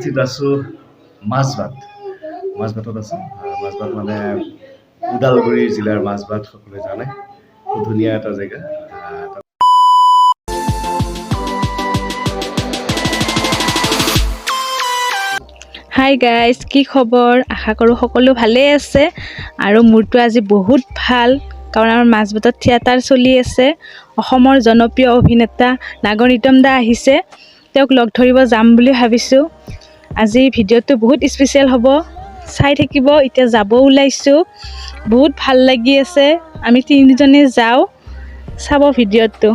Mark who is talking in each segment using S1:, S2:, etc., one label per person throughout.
S1: উপস্থিত আছোঁ মাজবাটত আছোঁ। মাজবাট মানে ওদালগুৰি জিলাৰ মাজবাট সকলোৱে জানে, খুব ধুনীয়া এটা জেগা।
S2: হাই গাইজ, কি খবৰ? আশা কৰোঁ সকলো ভালেই আছে আৰু মোৰতো আজি বহুত ভাল, কাৰণ আমাৰ মাজবাটত থিয়েটাৰ চলি আছে। অসমৰ জনপ্ৰিয় অভিনেতা নাগনিতম দা আহিছে, তেওঁক লগ ধৰিব যাম বুলি ভাবিছোঁ। আজি ভিডিঅ'টো বহুত স্পেচিয়েল হ'ব, চাই থাকিব। এতিয়া যাব ওলাইছোঁ, বহুত ভাল লাগি আছে। আমি তিনিজনে যাওঁ, চাব ভিডিঅ'টো।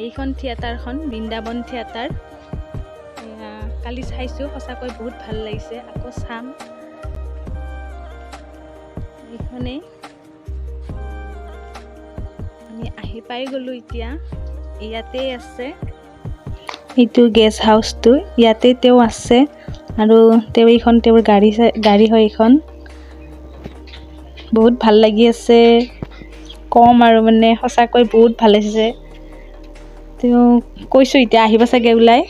S2: এইখন থিয়েটাৰখন বৃন্দাবন থিয়েটাৰ। কালি চাইছোঁ, সঁচাকৈ বহুত ভাল লাগিছে, আকৌ চাম। এইখনেই আমি আহি পাই গ'লোঁ। এতিয়া ইয়াতেই আছে, এইটো গেষ্ট হাউচটো, ইয়াতে তেওঁ আছে আৰু এইখন তেওঁৰ গাড়ী হয়। এইখন বহুত ভাল লাগি আছে, কম আৰু মানে সঁচাকৈ বহুত ভাল লাগিছে। তেওঁ কৈছোঁ এতিয়া আহিব চাগে ওলাই।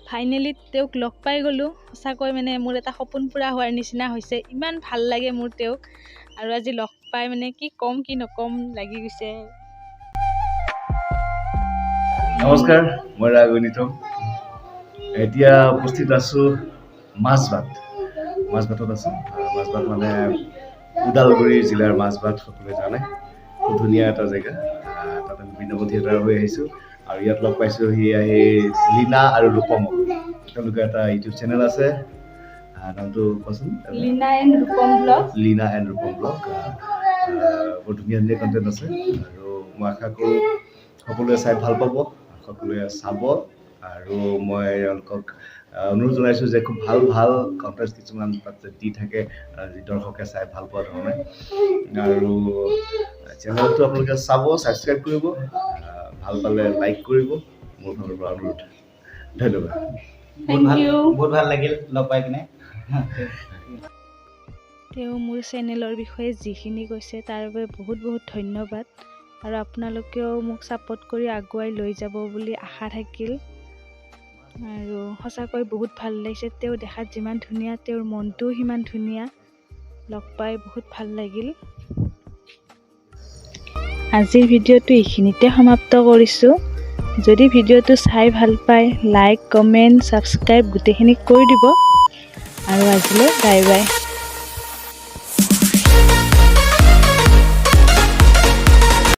S2: ফাইনেলি তেওঁক লগ পাই গ'লোঁ। সঁচাকৈ মানে মোৰ এটা সপোন পূৰা হোৱাৰ নিচিনা হৈছে, ইমান ভাল লাগে মোৰ তেওঁক। আৰু আজি লগ পাই মানে কি ক'ম কি নক'ম লাগি গৈছে।
S1: নমস্কাৰ, মই নাগনিতম। এতিয়া উপস্থিত আছোঁ মাজবাটত আছোঁ। মাজবাট মানে ওদালগুৰি জিলাৰ মাজবাট সকলোৱে জানে, খুব ধুনীয়া এটা জেগা। তাতে বৃন্দাবন থিয়েটাৰ হৈ আহিছোঁ আৰু ইয়াত লগ পাইছোঁ লীনা আৰু ৰূপমক। তেওঁলোকৰ এটা ইউটিউব চেনেল আছে, নামটো কোৱাচোন?
S2: Leena and Rupam blog.
S1: বৰ ধুনীয়া ধুনীয়া কণ্টেণ্ট আছে আৰু মই আশা কৰোঁ সকলোৱে চাই ভাল পাব, সকলোৱে চাব। আৰু মই তেওঁলোকক অনুৰোধ জনাইছোঁ যে খুব ভাল ভাল কণ্টেণ্ট কিছুমান তাতে দি থাকে, যি দৰ্শকে চাই ভাল পোৱা ধৰণে। আৰু চেনেলটো আপোনালোকে চাব, ছাবস্ক্ৰাইব কৰিব, ভাল পালে লাইক কৰিব। মোৰ ফালৰ পৰা অনুৰোধ। ধন্যবাদ।
S3: বহুত ভাল লাগিল লগ পাই কিনে।
S2: তেওঁ মোৰ চেনেলৰ বিষয়ে যিখিনি কৈছে তাৰ বাবে বহুত বহুত ধন্যবাদ। আৰু আপোনালোকেও মোক ছাপোৰ্ট কৰি আগুৱাই লৈ যাব বুলি আশা থাকিল। আৰু সঁচাকৈ বহুত ভাল লাগিছে, তেওঁ দেখাত যিমান ধুনীয়া তেওঁৰ মনটোও সিমান ধুনীয়া। লগ পাই বহুত ভাল লাগিল। আজিৰ ভিডিঅ'টো এইখিনিতে সমাপ্ত কৰিছোঁ। যদি ভিডিঅ'টো চাই ভাল পায়, লাইক, কমেণ্ট, ছাবস্ক্ৰাইব গোটেইখিনি কৰি দিব। আৰু আজিলৈ বাই বাই।